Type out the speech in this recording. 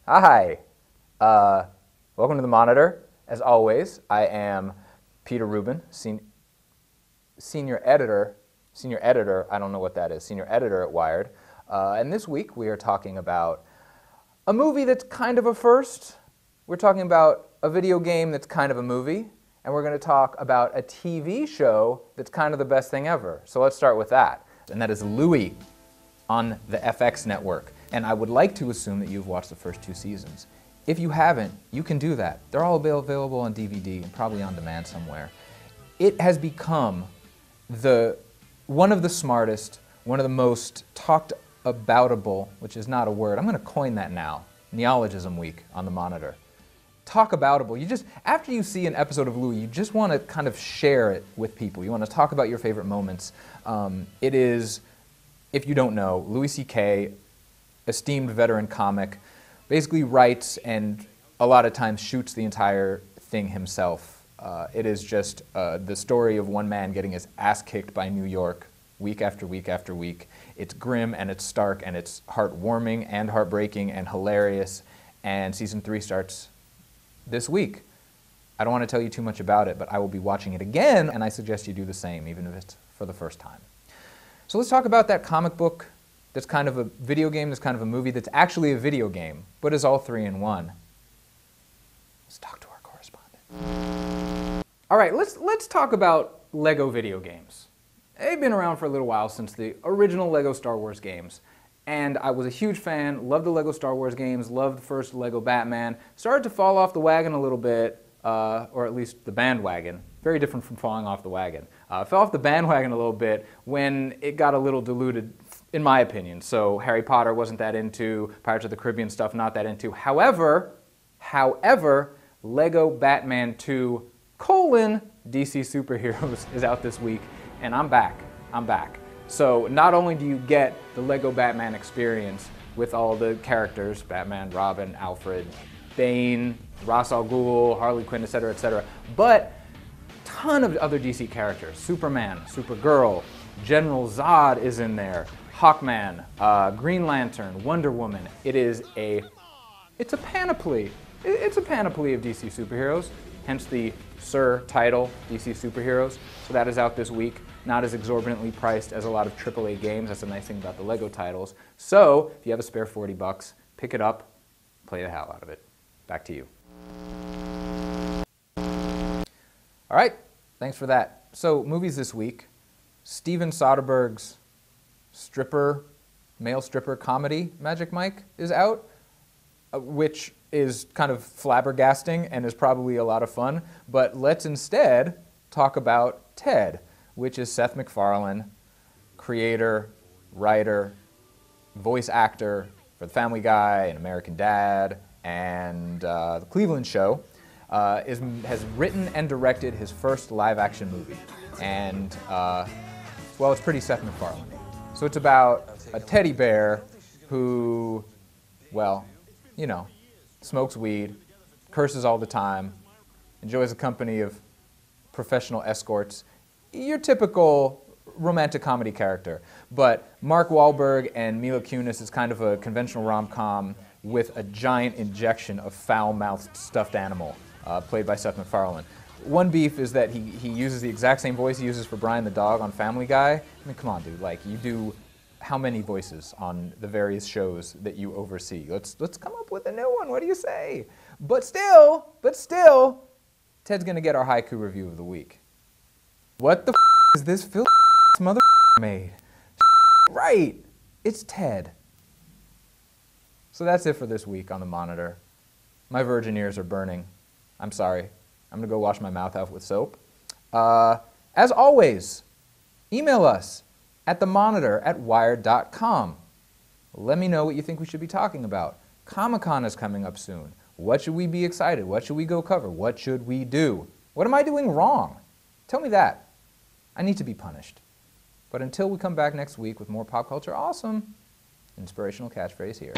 Hi. Welcome to the Monitor. As always, I am Peter Rubin, senior editor, I don't know what that is, senior editor at Wired. And this week we are talking about a movie that's kind of a first. We're talking about a video game that's kind of a movie. And we're going to talk about a TV show that's kind of the best thing ever. So let's start with that. And that is Louie on the FX network. And I would like to assume that you've watched the first 2 seasons. If you haven't, you can do that. They're all available on DVD and probably on demand somewhere. It has become one of the smartest, one of the most talked aboutable, which is not a word. I'm going to coin that now. Neologism week on the Monitor. Talk aboutable. You just, after you see an episode of Louie, you just want to kind of share it with people. You want to talk about your favorite moments. It is, if you don't know, Louie CK, esteemed veteran comic, basically writes and a lot of times shoots the entire thing himself. It is just the story of one man getting his ass kicked by New York week after week after week. It's grim and it's stark and it's heartwarming and heartbreaking and hilarious. And season 3 starts this week. I don't want to tell you too much about it, but I will be watching it again, and I suggest you do the same, even if it's for the first time. So let's talk about that comic book that's kind of a video game, that's kind of a movie, that's actually a video game, but is all 3 in 1. Let's talk to our correspondent. All right, let's talk about Lego video games. They've been around for a little while, since the original Lego Star Wars games. And I was a huge fan, loved the Lego Star Wars games, loved the first Lego Batman. Started to fall off the wagon a little bit, or at least the bandwagon. Very different from falling off the wagon. Fell off the bandwagon a little bit when it got a little diluted, in my opinion. So Harry Potter wasn't that into, Pirates of the Caribbean stuff not that into. However, Lego Batman 2, DC Superheroes is out this week, and I'm back. So not only do you get the Lego Batman experience with all the characters, Batman, Robin, Alfred, Bane, Ra's al Ghul, Harley Quinn, etc., but a ton of other DC characters. Superman, Supergirl, General Zod is in there, Hawkman, Green Lantern, Wonder Woman. It's a panoply. It's a panoply of DC superheroes, hence the Sir title, DC Superheroes. So that is out this week. Not as exorbitantly priced as a lot of AAA games. That's the nice thing about the Lego titles. So if you have a spare 40 bucks, pick it up, play the hell out of it. Back to you. All right, thanks for that. So movies this week. Steven Soderbergh's male stripper comedy, Magic Mike, is out, which is kind of flabbergasting and is probably a lot of fun. But let's instead talk about Ted, which is Seth MacFarlane, creator, writer, voice actor for The Family Guy and American Dad and The Cleveland Show, has written and directed his first live-action movie. And, well, it's pretty Seth MacFarlane. So it's about a teddy bear who, well, you know, smokes weed, curses all the time, enjoys the company of professional escorts. Your typical romantic comedy character. But Mark Wahlberg and Mila Kunis is kind of a conventional rom-com with a giant injection of foul-mouthed stuffed animal, played by Seth MacFarlane. One beef is that he uses the exact same voice he uses for Brian the dog on Family Guy. I mean, come on, dude. Like, you do how many voices on the various shows that you oversee? Let's come up with a new one. What do you say? But still, Ted's gonna get our haiku review of the week. What the is this filthy mother made? Right, it's Ted. So that's it for this week on the Monitor. My virgin ears are burning. I'm sorry. I'm gonna go wash my mouth out with soap. As always, email us at themonitor@wired.com. Let me know what you think we should be talking about. Comic-Con is coming up soon. What should we be excited? What should we go cover? What should we do? What am I doing wrong? Tell me that. I need to be punished. But until we come back next week with more pop culture awesome, inspirational catchphrase here.